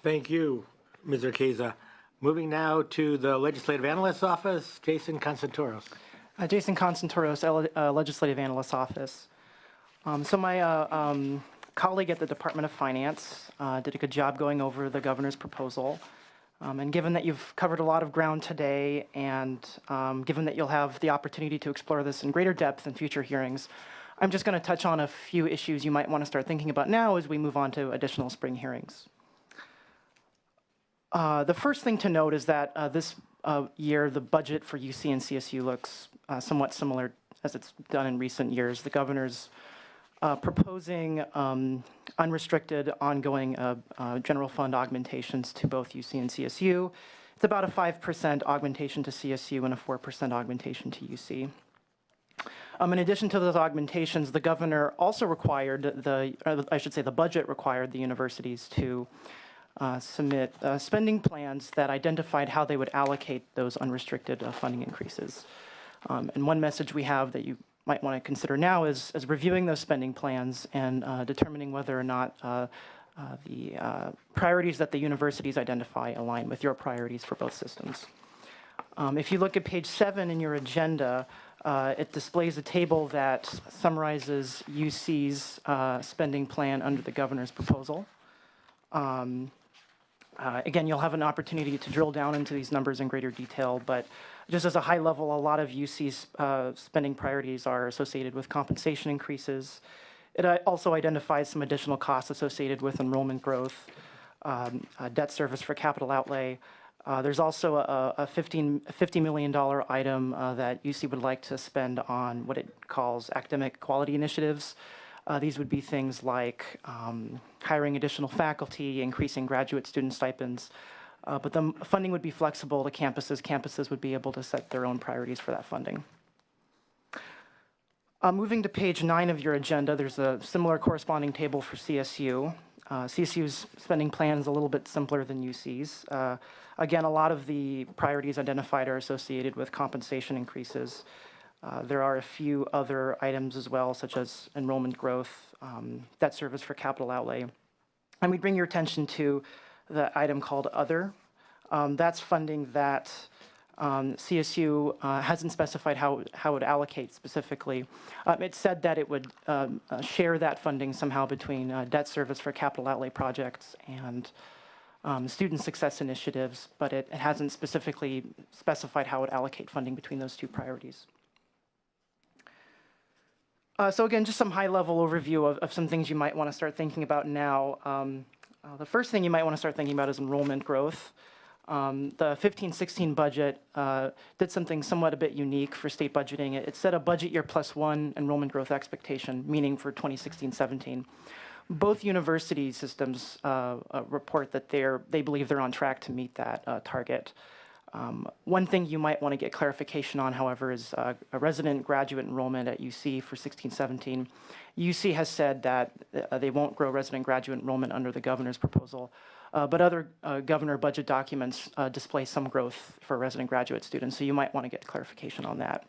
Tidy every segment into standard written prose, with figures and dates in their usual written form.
Thank you, Ms. Urquiza. Moving now to the Legislative Analyst's Office, Jason Constantoros. Jason Constantoros, Legislative Analyst's Office. So my colleague at the Department of Finance did a good job going over the governor's proposal. And given that you've covered a lot of ground today, and given that you'll have the opportunity to explore this in greater depth in future hearings, I'm just going to touch on a few issues you might want to start thinking about now as we move on to additional spring hearings. The first thing to note is that this year, the budget for UC and CSU looks somewhat similar as it's done in recent years. The governor's proposing unrestricted ongoing general fund augmentations to both UC and CSU. It's about a 5% augmentation to CSU and a 4% augmentation to UC. In addition to those augmentations, the governor also required the budget required the universities to submit spending plans that identified how they would allocate those unrestricted funding increases. And one message we have that you might want to consider now is reviewing those spending plans and determining whether or not the priorities that the universities identify align with your priorities for both systems. If you look at page 7 in your agenda, it displays a table that summarizes UC's spending plan under the governor's proposal. Again, you'll have an opportunity to drill down into these numbers in greater detail, but just as a high level, a lot of UC's spending priorities are associated with compensation increases. It also identifies some additional costs associated with enrollment growth, debt service for capital outlay. There's also a $50 million item that UC would like to spend on what it calls academic quality initiatives. These would be things like hiring additional faculty, increasing graduate student stipends, but the funding would be flexible to campuses. Campuses would be able to set their own priorities for that funding. Moving to page 9 of your agenda, there's a similar corresponding table for CSU. CSU's spending plan is a little bit simpler than UC's. Again, a lot of the priorities identified are associated with compensation increases. There are a few other items as well, such as enrollment growth, debt service for capital outlay. And we bring your attention to the item called Other. That's funding that CSU hasn't specified how it would allocate specifically. It said that it would share that funding somehow between debt service for capital outlay projects and student success initiatives, but it hasn't specifically specified how it would allocate funding between those two priorities. So again, just some high-level overview of some things you might want to start thinking about now. The first thing you might want to start thinking about is enrollment growth. The 15-16 budget did something somewhat a bit unique for state budgeting. It set a budget year +1 enrollment growth expectation, meaning for 2016-17. Both university systems report that they believe they're on track to meet that target. One thing you might want to get clarification on, however, is a resident graduate enrollment at UC for 16-17. UC has said that they won't grow resident graduate enrollment under the governor's proposal, but other governor budget documents display some growth for resident graduate students, so you might want to get clarification on that.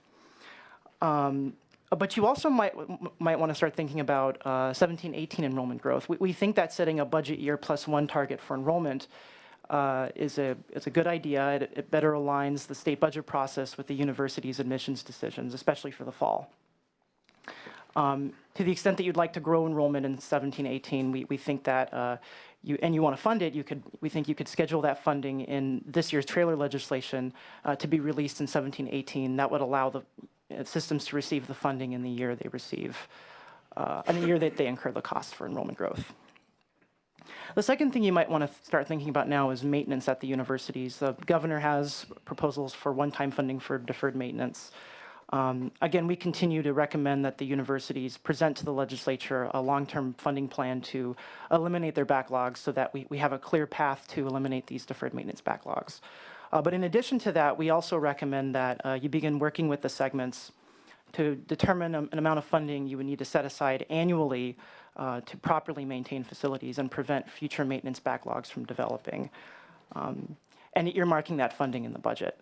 But you also might want to start thinking about 17-18 enrollment growth. We think that setting a budget year +1 target for enrollment is a good idea. It better aligns the state budget process with the university's admissions decisions, especially for the fall. To the extent that you'd like to grow enrollment in 17-18, we think that you want to fund it, we think you could schedule that funding in this year's trailer legislation to be released in 17-18. That would allow the systems to receive the funding in the year they receive, in the year that they incur the cost for enrollment growth. The second thing you might want to start thinking about now is maintenance at the universities. The governor has proposals for one-time funding for deferred maintenance. Again, we continue to recommend that the universities present to the legislature a long-term funding plan to eliminate their backlogs so that we have a clear path to eliminate these deferred maintenance backlogs. But in addition to that, we also recommend that you begin working with the segments to determine an amount of funding you would need to set aside annually to properly maintain facilities and prevent future maintenance backlogs from developing, and earmarking that funding in the budget.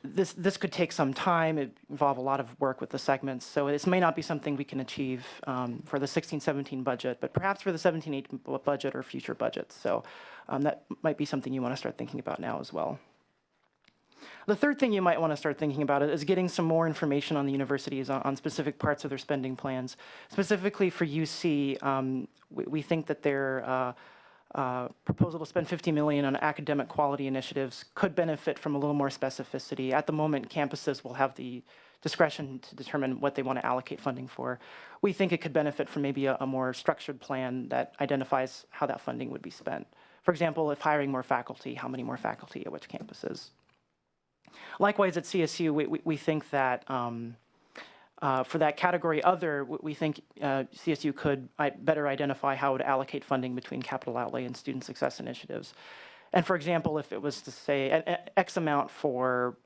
This could take some time. It involve a lot of work with the segments. So this may not be something we can achieve for the 16-17 budget, but perhaps for the 17-18 budget or future budgets. So that might be something you want to start thinking about now as well. The third thing you might want to start thinking about is getting some more information on the universities on specific parts of their spending plans. Specifically for UC, we think that their proposal to spend $50 million on academic quality initiatives could benefit from a little more specificity. At the moment, campuses will have the discretion to determine what they want to allocate funding for. We think it could benefit from maybe a more structured plan that identifies how that funding would be spent. For example, if hiring more faculty, how many more faculty at which campuses? Likewise, at CSU, we think that for that category other, we think CSU could better identify how to allocate funding between capital outlay and student success initiatives. And for example, if it was to say an X amount for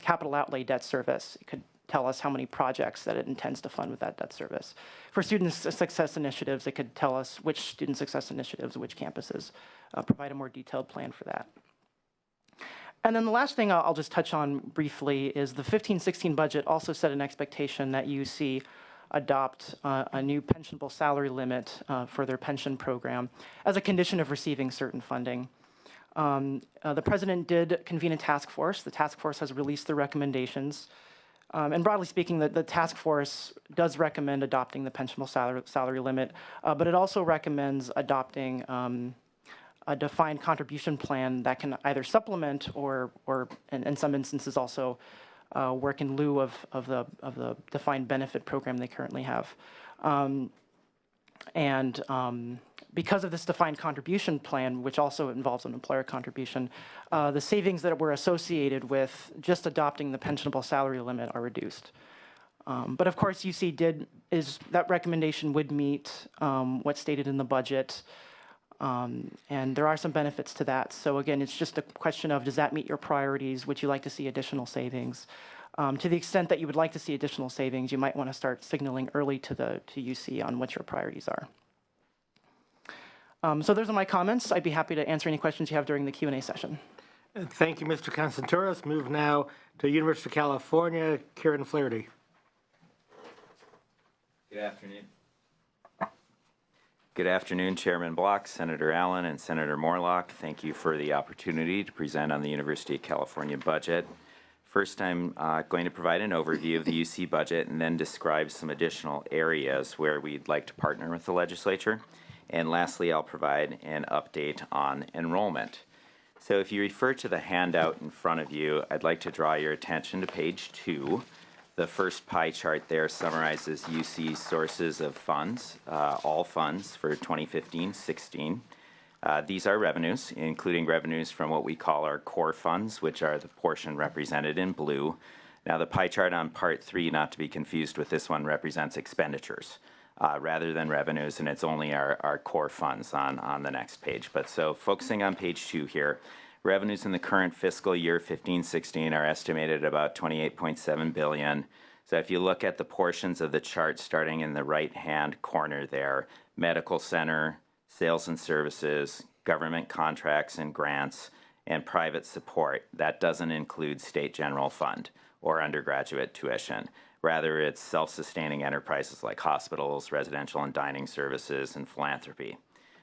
capital outlay debt service, it could tell us how many projects that it intends to fund with that debt service. For student success initiatives, it could tell us which student success initiatives, which campuses, provide a more detailed plan for that. And then the last thing I'll just touch on briefly is the 15-16 budget also set an expectation that UC adopt a new pensionable salary limit for their pension program as a condition of receiving certain funding. The president did convene a task force. The task force has released the recommendations. And broadly speaking, the task force does recommend adopting the pensionable salary limit, but it also recommends adopting a defined contribution plan that can either supplement or in some instances also work in lieu of the defined benefit program they currently have. Because of this defined contribution plan, which also involves an employer contribution, the savings that were associated with just adopting the pensionable salary limit are reduced. But of course, UC that recommendation would meet what's stated in the budget. And there are some benefits to that. So again, it's just a question of, does that meet your priorities? Would you like to see additional savings? To the extent that you would like to see additional savings, you might want to start signaling early to UC on what your priorities are. So those are my comments. I'd be happy to answer any questions you have during the Q&A session. Thank you, Mr. Constantouros. Move now to University of California, Kieran Flaherty. Good afternoon. Good afternoon, Chairman Block, Senator Allen, and Senator Morlock. Thank you for the opportunity to present on the University of California budget. First, I'm going to provide an overview of the UC budget and then describe some additional areas where we'd like to partner with the legislature. And lastly, I'll provide an update on enrollment. So if you refer to the handout in front of you, I'd like to draw your attention to page 2. The first pie chart there summarizes UC's sources of funds, all funds for 2015-16. These are revenues, including revenues from what we call our core funds, which are the portion represented in blue. Now, the pie chart on part 3, not to be confused with this one, represents expenditures rather than revenues, and it's only our core funds on the next page. But so focusing on page 2 here, revenues in the current fiscal year 15-16 are estimated at about $28.7 billion. So if you look at the portions of the chart starting in the right-hand corner there, medical center, sales and services, government contracts and grants, and private support, that doesn't include state general fund or undergraduate tuition. Rather, it's self-sustaining enterprises like hospitals, residential and dining services, and philanthropy.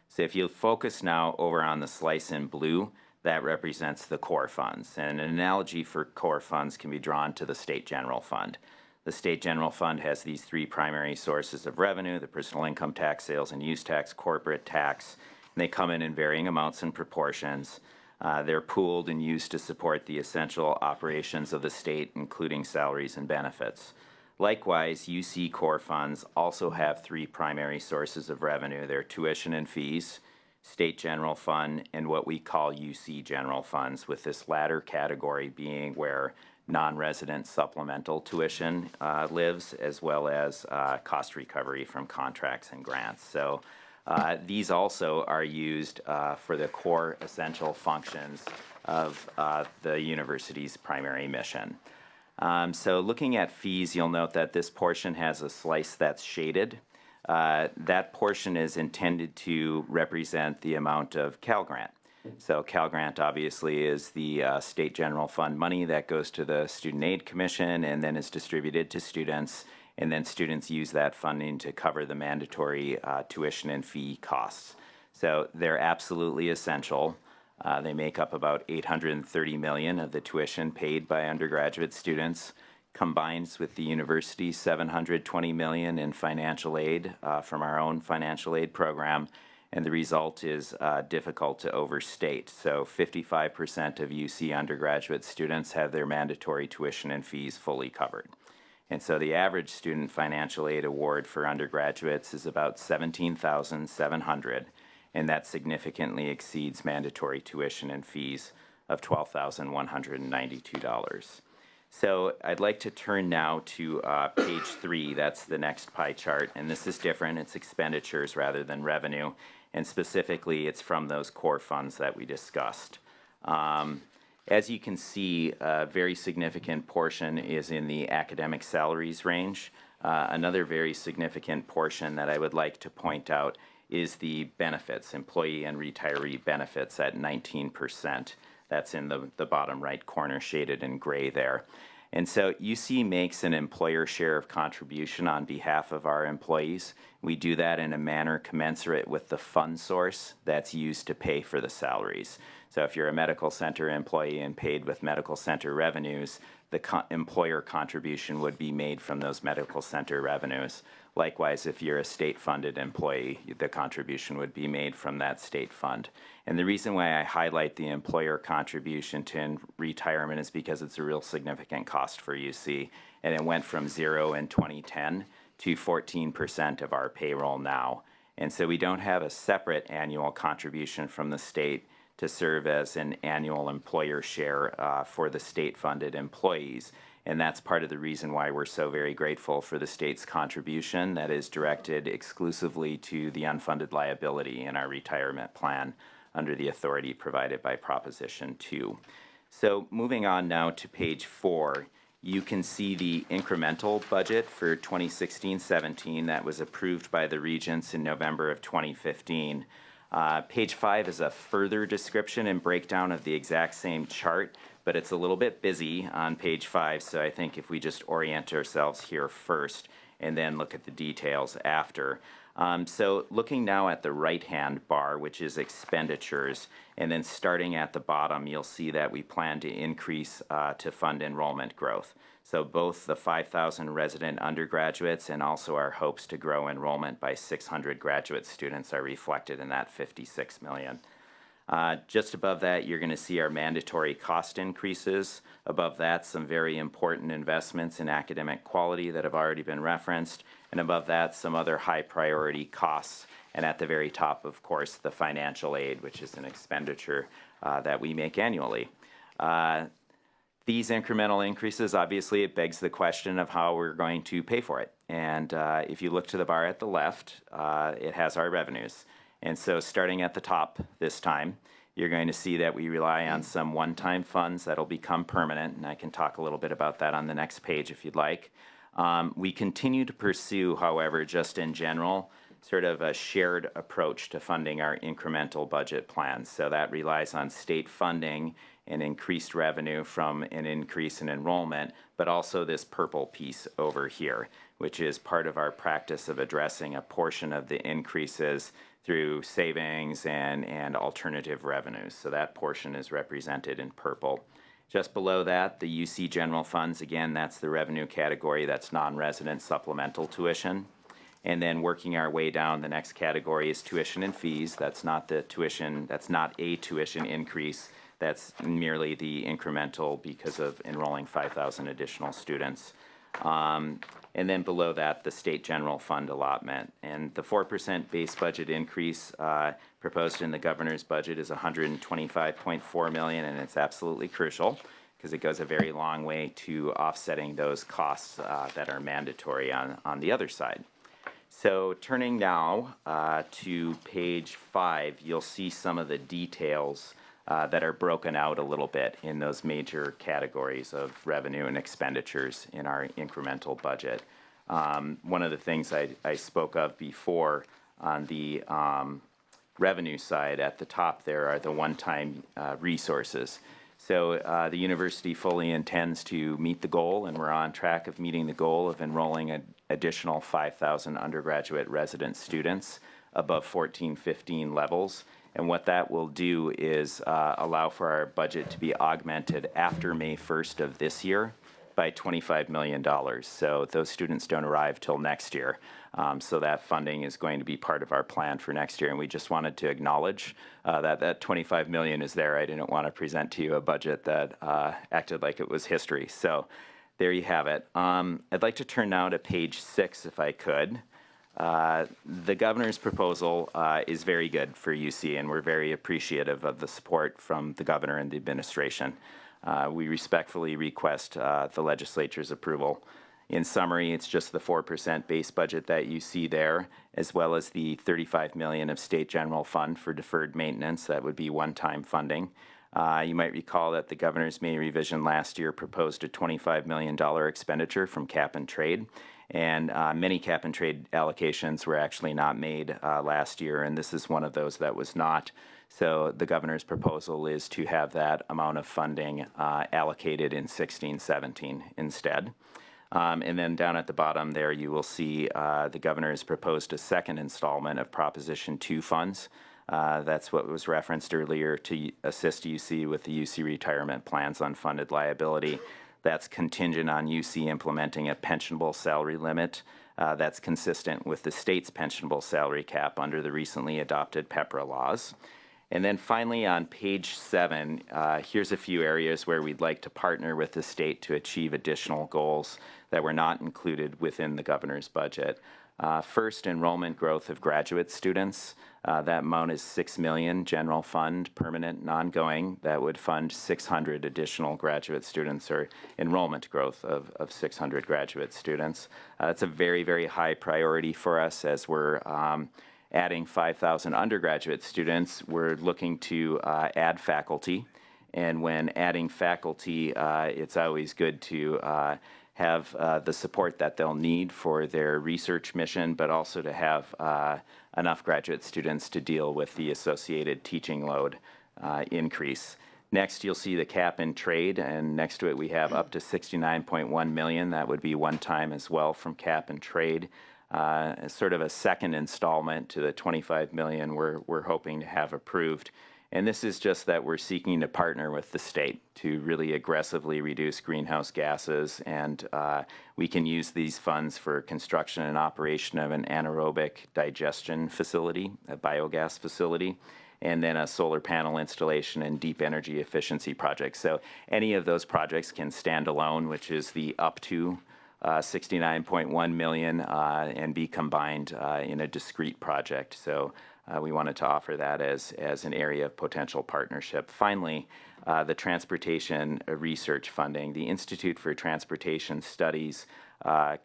So if you focus now over on the slice in blue, that represents the core funds. And an analogy for core funds can be drawn to the state general fund. The state general fund has these 3 primary sources of revenue: the personal income tax, sales and use tax, corporate tax. And they come in varying amounts and proportions. They're pooled and used to support the essential operations of the state, including salaries and benefits. Likewise, UC core funds also have 3 primary sources of revenue. They're tuition and fees, state general fund, and what we call UC general funds, with this latter category being where non-resident supplemental tuition lives, as well as cost recovery from contracts and grants. So these also are used for the core essential functions of the university's primary mission. So looking at fees, you'll note that this portion has a slice that's shaded. That portion is intended to represent the amount of Cal Grant. So Cal Grant obviously is the state general fund money that goes to the Student Aid Commission and then is distributed to students, and then students use that funding to cover the mandatory tuition and fee costs. So they're absolutely essential. They make up about $830 million of the tuition paid by undergraduate students, combines with the university's $720 million in financial aid from our own financial aid program, and the result is difficult to overstate. So 55% of UC undergraduate students have their mandatory tuition and fees fully covered. And so the average student financial aid award for undergraduates is about $17,700, and that significantly exceeds mandatory tuition and fees of $12,192. So I'd like to turn now to page 3. That's the next pie chart, and this is different. It's expenditures rather than revenue, and specifically it's from those core funds that we discussed. As you can see, a very significant portion is in the academic salaries range. Another very significant portion that I would like to point out is the benefits, employee and retiree benefits at 19%. That's in the bottom right corner, shaded in gray there. And so UC makes an employer share of contribution on behalf of our employees. We do that in a manner commensurate with the fund source that's used to pay for the salaries. So if you're a medical center employee and paid with medical center revenues, the employer contribution would be made from those medical center revenues. Likewise, if you're a state-funded employee, the contribution would be made from that state fund. And the reason why I highlight the employer contribution to retirement is because it's a real significant cost for UC, and it went from 0 in 2010 to 14% of our payroll now. And so we don't have a separate annual contribution from the state to serve as an annual employer share for the state-funded employees. And that's part of the reason why we're so very grateful for the state's contribution that is directed exclusively to the unfunded liability in our retirement plan under the authority provided by Proposition 2. So moving on now to page 4, you can see the incremental budget for 2016-17 that was approved by the regents in November of 2015. Page 5 is a further description and breakdown of the exact same chart, but it's a little bit busy on page 5, so I think if we just orient ourselves here first and then look at the details after. So looking now at the right-hand bar, which is expenditures, and then starting at the bottom, you'll see that we plan to increase to fund enrollment growth. So both the 5,000 resident undergraduates and also our hopes to grow enrollment by 600 graduate students are reflected in that $56 million. Just above that, you're going to see our mandatory cost increases. Above that, some very important investments in academic quality that have already been referenced. And above that, some other high priority costs. And at the very top, of course, the financial aid, which is an expenditure that we make annually. These incremental increases, obviously, it begs the question of how we're going to pay for it. And if you look to the bar at the left, it has our revenues. And so starting at the top this time, you're going to see that we rely on some one-time funds that'll become permanent, and I can talk a little bit about that on the next page if you'd like. We continue to pursue, however, just in general, sort of a shared approach to funding our incremental budget plans. So that relies on state funding and increased revenue from an increase in enrollment, but also this purple piece over here, which is part of our practice of addressing a portion of the increases through savings and alternative revenues. So that portion is represented in purple. Just below that, the UC general funds, again, that's the revenue category that's non-resident supplemental tuition. And then working our way down, the next category is tuition and fees. That's not the tuition, that's not a tuition increase. That's merely the incremental because of enrolling 5,000 additional students. And then below that, the state general fund allotment. And the 4% base budget increase proposed in the governor's budget is $125.4 million, and it's absolutely crucial because it goes a very long way to offsetting those costs that are mandatory on the other side. So turning now to page 5, you'll see some of the details that are broken out a little bit in those major categories of revenue and expenditures in our incremental budget. One of the things I spoke of before on the revenue side, at the top there are the one-time resources. So the university fully intends to meet the goal, and we're on track of meeting the goal of enrolling an additional 5,000 undergraduate resident students above 14-15 levels. And what that will do is allow for our budget to be augmented after May 1st of this year by $25 million. So those students don't arrive till next year. So that funding is going to be part of our plan for next year. And we just wanted to acknowledge that $25 million is there. I didn't want to present to you a budget that acted like it was history. So there you have it. I'd like to turn now to page 6, if I could. The governor's proposal is very good for UC, and we're very appreciative of the support from the governor and the administration. We respectfully request the legislature's approval. In summary, it's just the 4% base budget that you see there, as well as the $35 million of state general fund for deferred maintenance. That would be one-time funding. You might recall that the governor's May revision last year proposed a $25 million expenditure from cap and trade. And many cap and trade allocations were actually not made last year, and this is one of those that was not. So the governor's proposal is to have that amount of funding allocated in 16-17 instead. And then down at the bottom there, you will see the governor has proposed a second installment of Proposition 2 funds. That's what was referenced earlier to assist UC with the UC retirement plan's unfunded liability. That's contingent on UC implementing a pensionable salary limit that's consistent with the state's pensionable salary cap under the recently adopted PEPRA laws. And then finally on page 7, here's a few areas where we'd like to partner with the state to achieve additional goals that were not included within the governor's budget. First, enrollment growth of graduate students. That amount is $6 million, general fund, permanent and ongoing. That would fund 600 additional graduate students, or enrollment growth of 600 graduate students. It's a very, very high priority for us as we're adding 5,000 undergraduate students. We're looking to add faculty. And when adding faculty, it's always good to have the support that they'll need for their research mission, but also to have enough graduate students to deal with the associated teaching load increase. Next, you'll see the cap and trade, and next to it we have up to $69.1 million. That would be one time as well from cap and trade. As sort of a second installment to the $25 million we're hoping to have approved. And this is just that we're seeking to partner with the state to really aggressively reduce greenhouse gases, and we can use these funds for construction and operation of an anaerobic digestion facility, a biogas facility, and then a solar panel installation and deep energy efficiency project. So any of those projects can stand alone, which is the up to $69.1 million, and be combined in a discrete project. So we wanted to offer that as an area of potential partnership. Finally, the transportation research funding. The Institute for Transportation Studies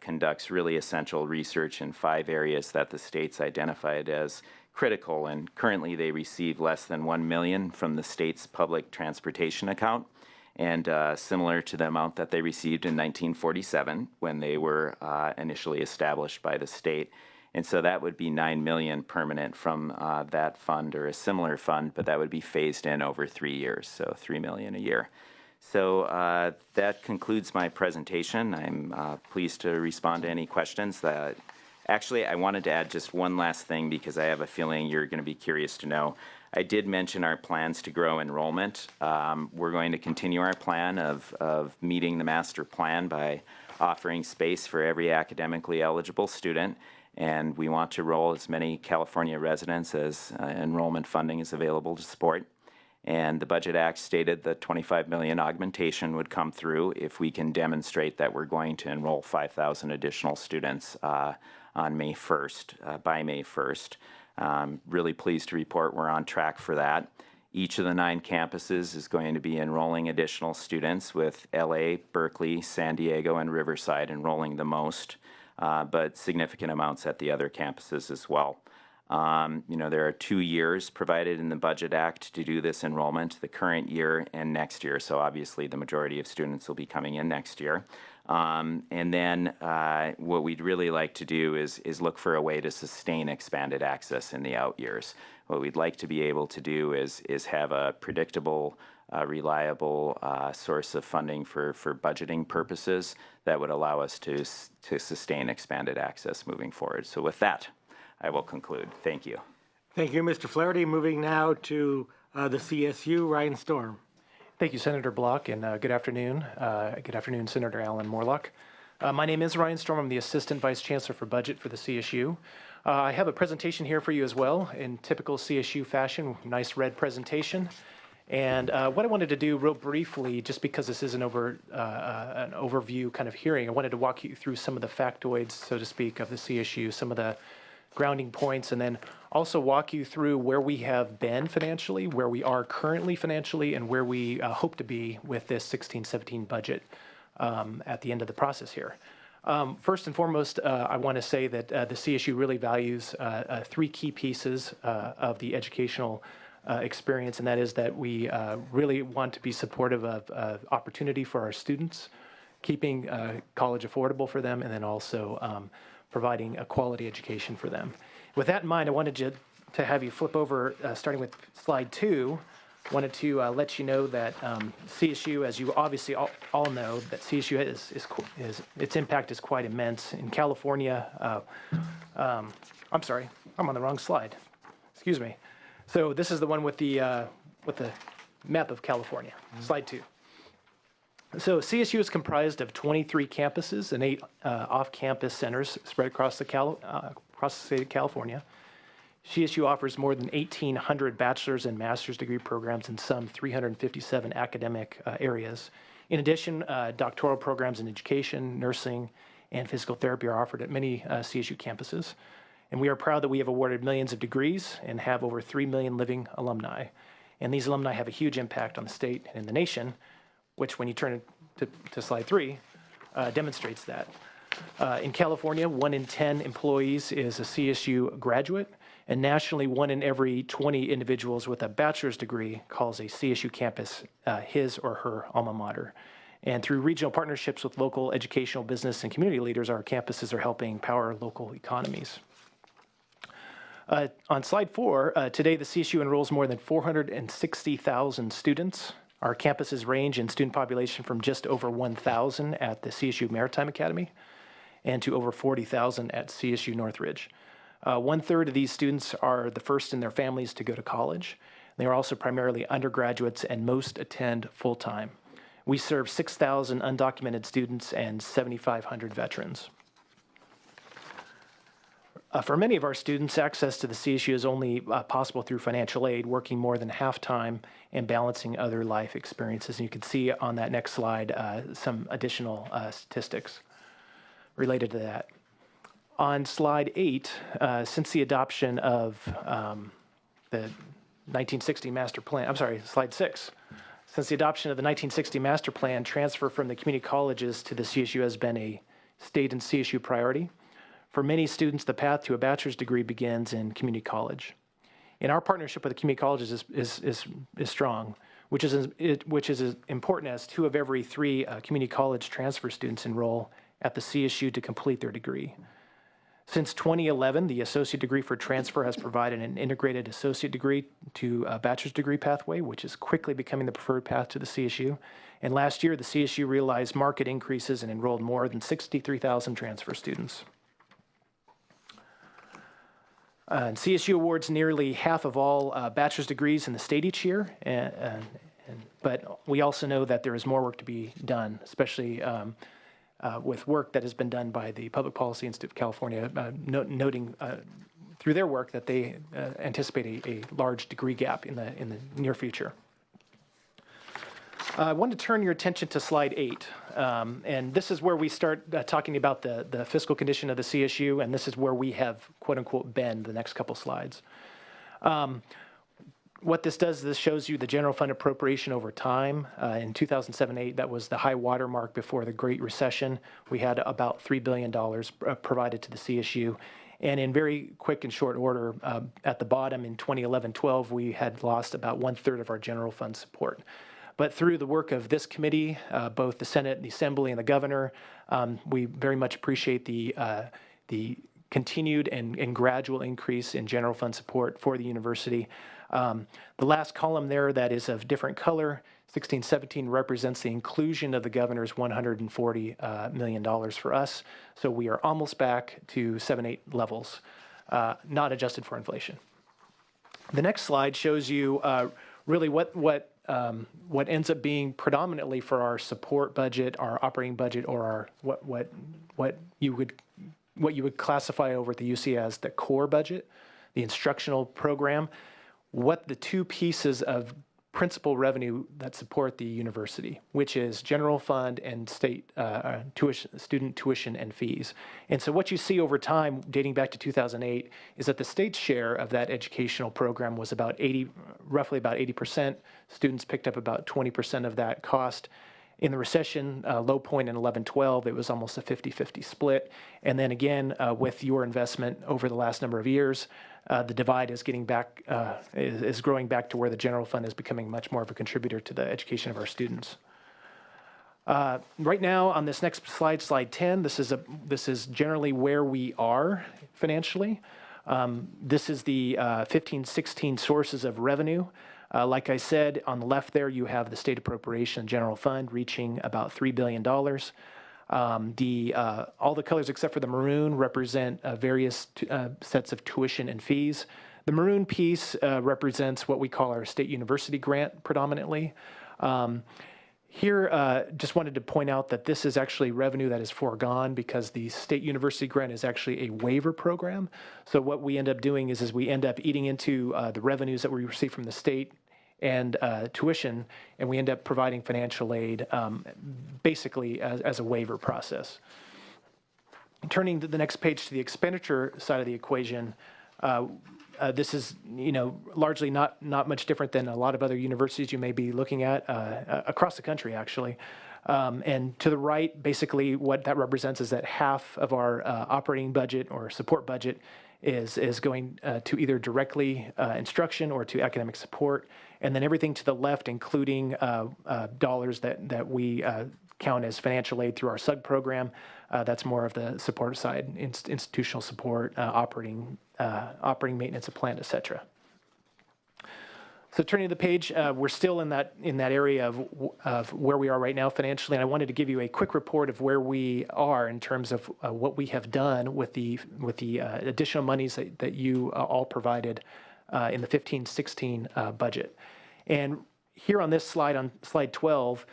conducts really essential research in 5 areas that the state's identified as critical, and currently they receive less than $1 million from the state's public transportation account, and similar to the amount that they received in 1947 when they were initially established by the state. And so that would be $9 million permanent from that fund, or a similar fund, but that would be phased in over 3 years, so $3 million a year. So that concludes my presentation. I'm pleased to respond to any questions. Actually, I wanted to add just one last thing, because I have a feeling you're going to be curious to know. I did mention our plans to grow enrollment. We're going to continue our plan of meeting the master plan by offering space for every academically eligible student. And we want to enroll as many California residents as enrollment funding is available to support. And the Budget Act stated the $25 million augmentation would come through if we can demonstrate that we're going to enroll 5,000 additional students on May 1st, by May 1st. Really pleased to report we're on track for that. Each of the 9 campuses is going to be enrolling additional students, with LA, Berkeley, San Diego, and Riverside enrolling the most, but significant amounts at the other campuses as well. There are 2 years provided in the Budget Act to do this enrollment, the current year and next year, so obviously the majority of students will be coming in next year. And then what we'd really like to do is look for a way to sustain expanded access in the out years. What we'd like to be able to do is have a predictable, reliable source of funding for budgeting purposes that would allow us to sustain expanded access moving forward. So with that, I will conclude. Thank you. Thank you, Mr. Flaherty. Moving now to the CSU, Ryan Storm. Thank you, Senator Block, and good afternoon. Good afternoon, Senator Alan Morlock. My name is Ryan Storm. I'm the Assistant Vice Chancellor for Budget for the CSU. I have a presentation here for you as well in typical CSU fashion, nice red presentation. And what I wanted to do real briefly, just because this is an overview kind of hearing, I wanted to walk you through some of the factoids, so to speak, of the CSU, some of the grounding points, and then also walk you through where we have been financially, where we are currently financially, and where we hope to be with this 16-17 budget at the end of the process here. First and foremost, I want to say that the CSU really values three key pieces of the educational experience, and that is that we really want to be supportive of opportunity for our students, keeping college affordable for them, and then also providing a quality education for them. With that in mind, I wanted to have you flip over, starting with slide 2. Wanted to let you know that CSU, as you obviously all know, that CSU is its impact is quite immense. In California, I'm sorry, I'm on the wrong slide. Excuse me. So this is the one with the map of California, slide 2. So CSU is comprised of 23 campuses and 8 off-campus centers spread across the state of California. CSU offers more than 1,800 bachelor's and master's degree programs in some 357 academic areas. In addition, doctoral programs in education, nursing, and physical therapy are offered at many CSU campuses. And we are proud that we have awarded millions of degrees and have over 3 million living alumni. And these alumni have a huge impact on the state and the nation, which, when you turn to slide 3, demonstrates that. In California, 1 in 10 employees is a CSU graduate, and nationally, 1 in every 20 individuals with a bachelor's degree calls a CSU campus his or her alma mater. And through regional partnerships with local educational, business, and community leaders, our campuses are helping power local economies. On slide 4, today the CSU enrolls more than 460,000 students. Our campuses range in student population from just over 1,000 at the CSU Maritime Academy and to over 40,000 at CSU Northridge. 1/3 of these students are the first in their families to go to college. They are also primarily undergraduates, and most attend full-time. We serve 6,000 undocumented students and 7,500 veterans. For many of our students, access to the CSU is only possible through financial aid, working more than half-time and balancing other life experiences. And you can see on that next slide some additional statistics related to that. On slide 8, since the adoption of the 1960 master plan, I'm sorry, slide 6. Since the adoption of the 1960 master plan, transfer from the community colleges to the CSU has been a state and CSU priority. For many students, the path to a bachelor's degree begins in community college. And our partnership with the community colleges is strong, which is as important as 2 of every 3 community college transfer students enroll at the CSU to complete their degree. Since 2011, the associate degree for transfer has provided an integrated associate degree to a bachelor's degree pathway, which is quickly becoming the preferred path to the CSU. And last year, the CSU realized market increases and enrolled more than 63,000 transfer students. CSU awards nearly half of all bachelor's degrees in the state each year, but we also know that there is more work to be done, especially with work that has been done by the Public Policy Institute of California, noting through their work that they anticipate a large degree gap in the near future. I want to turn your attention to slide 8, and this is where we start talking about the fiscal condition of the CSU, and this is where we have, quote unquote, been the next couple slides. What this does, this shows you the general fund appropriation over time. In 2007-8, that was the high water mark before the Great Recession. We had about $3 billion provided to the CSU. And in very quick and short order, at the bottom in 2011-12, we had lost about 1/3 of our general fund support. But through the work of this committee, both the Senate, the Assembly, and the governor, we very much appreciate the continued and gradual increase in general fund support for the university. The last column there that is of different color, 1617, represents the inclusion of the governor's $140 million for us. So we are almost back to 7-8 levels, not adjusted for inflation. The next slide shows you really what ends up being predominantly for our support budget, our operating budget, or our what you would classify over at the UC as the core budget, the instructional program, what the two pieces of principal revenue that support the university, which is general fund and state student tuition and fees. And so what you see over time, dating back to 2008, is that the state's share of that educational program was roughly about 80%. Students picked up about 20% of that cost. In the recession, low point in 11-12, it was almost a 50-50 split. And then again, with your investment over the last number of years, the divide is getting back, is growing back to where the general fund is becoming much more of a contributor to the education of our students. Right now, on this next slide, slide 10, this is generally where we are financially. This is the 15-16 sources of revenue. Like I said, on the left there, you have the state appropriation general fund reaching about $3 billion. All the colors except for the maroon represent various sets of tuition and fees. The maroon piece represents what we call our state university grant predominantly. Here, just wanted to point out that this is actually revenue that is foregone because the state university grant is actually a waiver program. So what we end up doing is we end up eating into the revenues that we receive from the state and tuition, and we end up providing financial aid basically as a waiver process. Turning to the next page to the expenditure side of the equation, this is, largely not much different than a lot of other universities you may be looking at across the country, actually. And to the right, basically what that represents is that half of our operating budget or support budget is going to either directly instruction or to academic support. And then everything to the left, including dollars that we count as financial aid through our SUG program, that's more of the support side, institutional support, operating maintenance of plant, et cetera. So turning to the page, we're still in that area of where we are right now financially, and I wanted to give you a quick report of where we are in terms of what we have done with the additional monies that you all provided in the 15-16 budget. And here on this slide, on slide 12,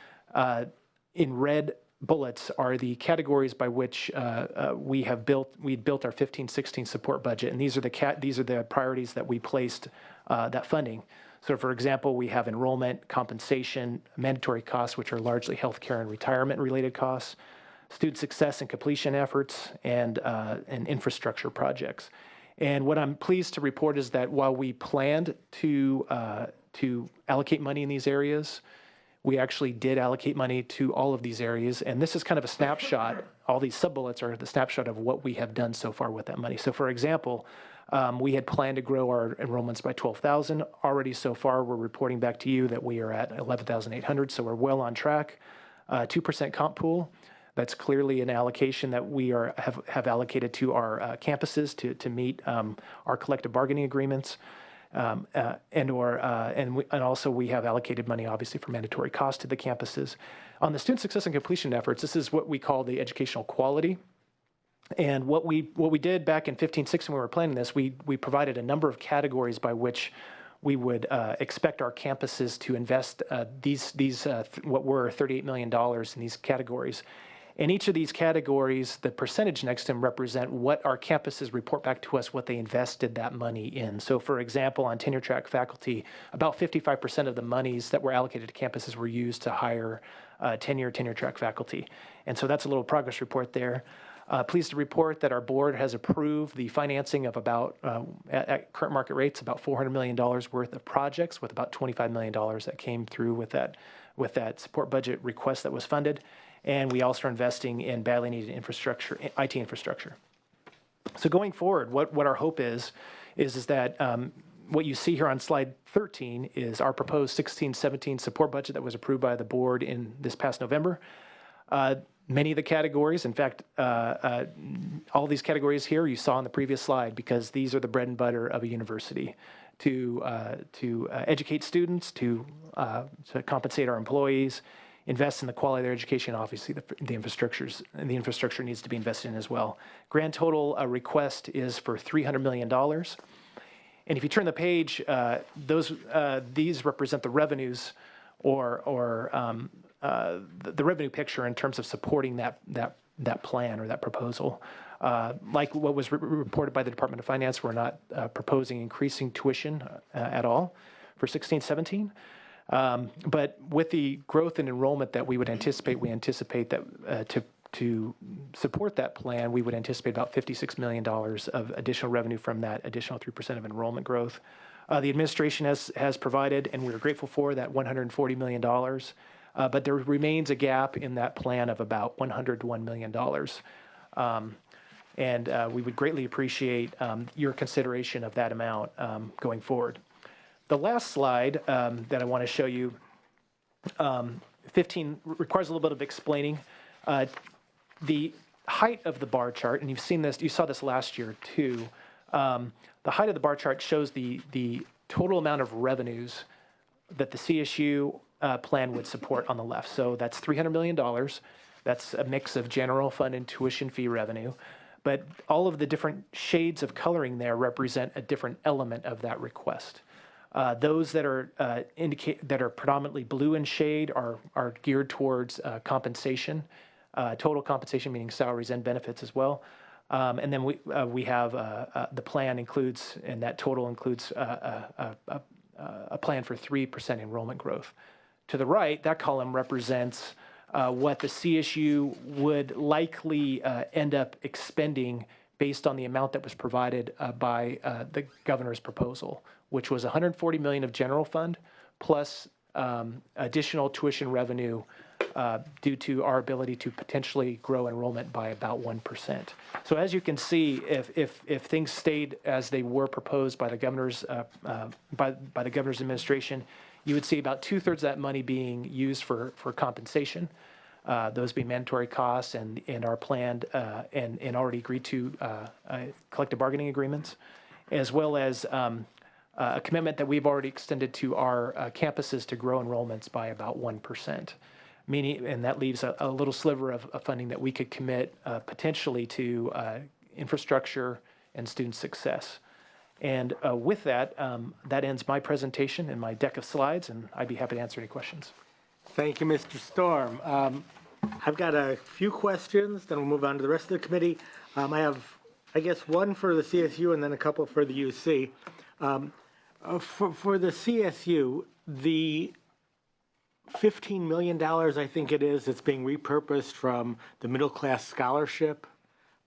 in red bullets are the categories by which we built our 15-16 support budget, and these are the priorities that we placed that funding. So, for example, we have enrollment, compensation, mandatory costs, which are largely healthcare and retirement-related costs, student success and completion efforts, and infrastructure projects. And what I'm pleased to report is that while we planned to allocate money in these areas, we actually did allocate money to all of these areas. And this is kind of a snapshot. All these sub-bullets are the snapshot of what we have done so far with that money. So, for example, we had planned to grow our enrollments by 12,000. Already so far, we're reporting back to you that we are at 11,800, so we're well on track. 2% comp pool. That's clearly an allocation that we have allocated to our campuses to meet our collective bargaining agreements. And also we have allocated money, obviously, for mandatory costs to the campuses. On the student success and completion efforts, this is what we call the educational quality. And what we did back in 15-16 when we were planning this, we provided a number of categories by which we would expect our campuses to invest what were $38 million in these categories. And each of these categories, the percentage next to them represent what our campuses report back to us, what they invested that money in. So, for example, on tenure track faculty, about 55% of the monies that were allocated to campuses were used to hire tenure track faculty. And so that's a little progress report there. Pleased to report that our board has approved the financing of about, at current market rates, about $400 million worth of projects, with about $25 million that came through with that support budget request that was funded. And we also are investing in badly needed infrastructure, IT infrastructure. So going forward, what our hope is that what you see here on slide 13 is our proposed 16-17 support budget that was approved by the board in this past November. Many of the categories, in fact, all these categories here you saw on the previous slide, because these are the bread and butter of a university to educate students, to compensate our employees, invest in the quality of their education. Obviously, the infrastructure needs to be invested in as well. Grand total request is for $300 million. And if you turn the page, these represent the revenues or the revenue picture in terms of supporting that plan or that proposal. Like what was reported by the Department of Finance, we're not proposing increasing tuition at all for 16-17. But with the growth in enrollment that we anticipate that to support that plan, we would anticipate about $56 million of additional revenue from that additional 3% of enrollment growth. The administration has provided, and we're grateful for, that $140 million. But there remains a gap in that plan of about $101 million. And we would greatly appreciate your consideration of that amount going forward. The last slide that I want to show you, 15, requires a little bit of explaining. The height of the bar chart, and you saw this last year too. The height of the bar chart shows the total amount of revenues that the CSU plan would support on the left. So that's $300 million. That's a mix of general fund and tuition fee revenue. But all of the different shades of coloring there represent a different element of that request. Those that are predominantly blue in shade are geared towards compensation, total compensation, meaning salaries and benefits as well. And then we have the plan includes, and that total includes a plan for 3% enrollment growth. To the right, that column represents what the CSU would likely end up expending based on the amount that was provided by the governor's proposal, which was $140 million of general fund plus additional tuition revenue due to our ability to potentially grow enrollment by about 1%. So as you can see, if things stayed as they were proposed by the governor's by the governor's administration, you would see about 2/3 of that money being used for compensation. Those being mandatory costs and our planned and already agreed to collective bargaining agreements, as well as a commitment that we've already extended to our campuses to grow enrollments by about 1%. Meaning, and that leaves a little sliver of funding that we could commit potentially to infrastructure and student success. And with that, that ends my presentation and my deck of slides, and I'd be happy to answer any questions. Thank you, Mr. Storm. I've got a few questions, then we'll move on to the rest of the committee. I have, I guess, one for the CSU and then a couple for the UC. For the CSU, the $15 million, I think it is, that's being repurposed from the middle class scholarship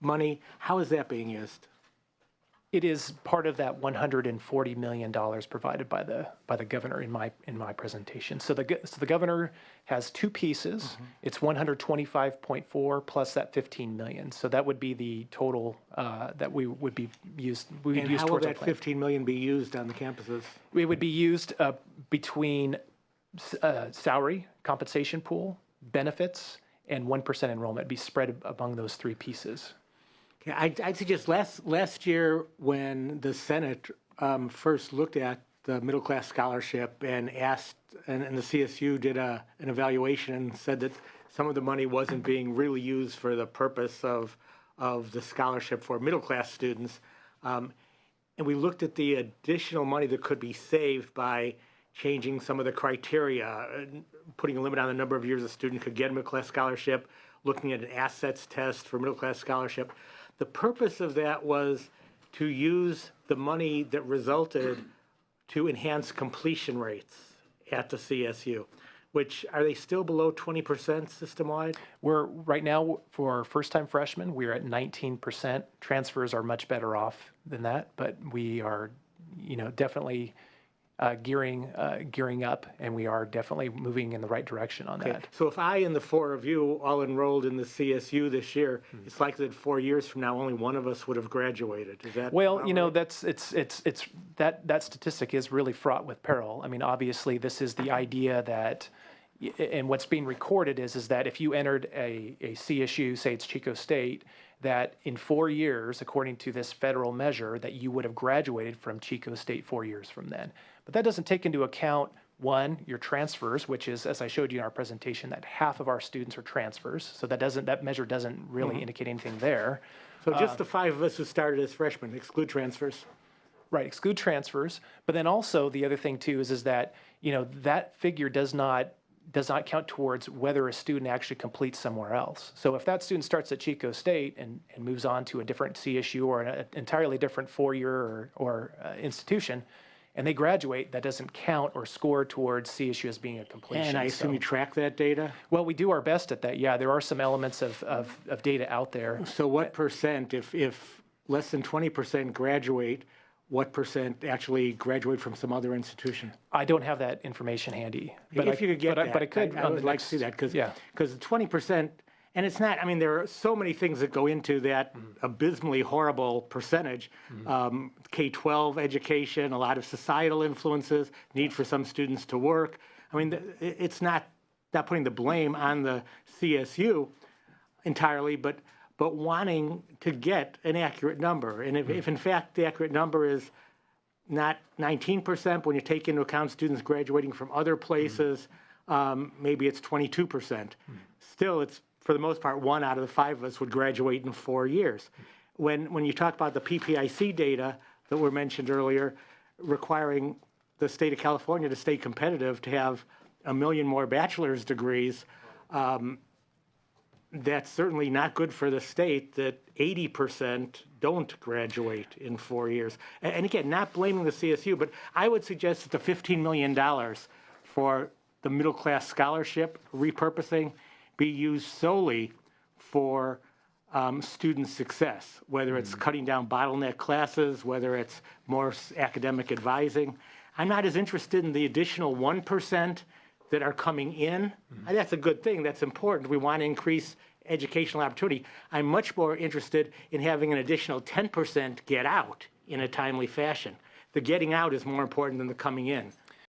money, how is that being used? It is part of that $140 million provided by the governor in my presentation. So the governor has two pieces. Mm-hmm. It's 125.4 plus that 15 million. So that would be the total that we would be used. We would and use how towards will that 15 million be used on the campuses? It would be used between salary, compensation pool, benefits, and 1% enrollment. Be spread among those three pieces. Yeah, I'd suggest last year when the Senate first looked at the middle class scholarship and asked, and the CSU did an evaluation and said that some of the money wasn't being really used for the purpose of the scholarship for middle class students. And we looked at the additional money that could be saved by changing some of the criteria, putting a limit on the number of years a student could get a middle class scholarship, looking at an assets test for middle class scholarship. The purpose of that was to use the money that resulted to enhance completion rates at the CSU, which are they still below 20% system-wide? We're right now for first-time freshmen, we're at 19%. Transfers are much better off than that, but we are, definitely gearing up, and we are definitely moving in the right direction on that. So if I and the four of you all enrolled in the CSU this year, it's likely that 4 years from now, only one of us would have graduated. Is that Well, about you know, right? that statistic is really fraught with peril. I mean, obviously, this is the idea that, and what's being recorded is that if you entered a CSU, say it's Chico State, that in 4 years, according to this federal measure, that you would have graduated from Chico State 4 years from then. But that doesn't take into account, one, your transfers, which is, as I showed you in our presentation, that half of our students are transfers. So that measure doesn't really indicate anything there. So just the 5 of us who started as freshmen, exclude transfers. Right, exclude transfers. But then also the other thing too is that, you know, that figure does not count towards whether a student actually completes somewhere else. So if that student starts at Chico State and moves on to a different CSU or an entirely different 4-year or institution, and they graduate, that doesn't count or score towards CSU as being a completion. And I assume you track that data? Well, we do our best at that. Yeah, there are some elements of data out there. So what percent, if less than 20% graduate, what percent actually graduate from some other institution? I don't have that information handy. If you could get that, but I could. I would like to see that because yeah. the 20%, and it's not, I mean, there are so many things that go into that abysmally horrible percentage. K-12 education, a lot of societal influences, need for some students to work. I mean, it's not putting the blame on the CSU entirely, but wanting to get an accurate number. And if in fact the accurate number is not 19%, but when you take into account students graduating from other places, maybe it's 22%. Still, it's, for the most part, 1 out of the 5 of us would graduate in 4 years. When you talk about the PPIC data that were mentioned earlier, requiring the state of California to stay competitive, to have 1 million more bachelor's degrees, that's certainly not good for the state that 80% don't graduate in 4 years. And again, not blaming the CSU, but I would suggest that the $15 million for the middle class scholarship repurposing be used solely for student success, whether it's cutting down bottleneck classes, whether it's more academic advising. I'm not as interested in the additional 1% that are coming in. That's a good thing. That's important. We want to increase educational opportunity. I'm much more interested in having an additional 10% get out in a timely fashion. The getting out is more important than the coming in.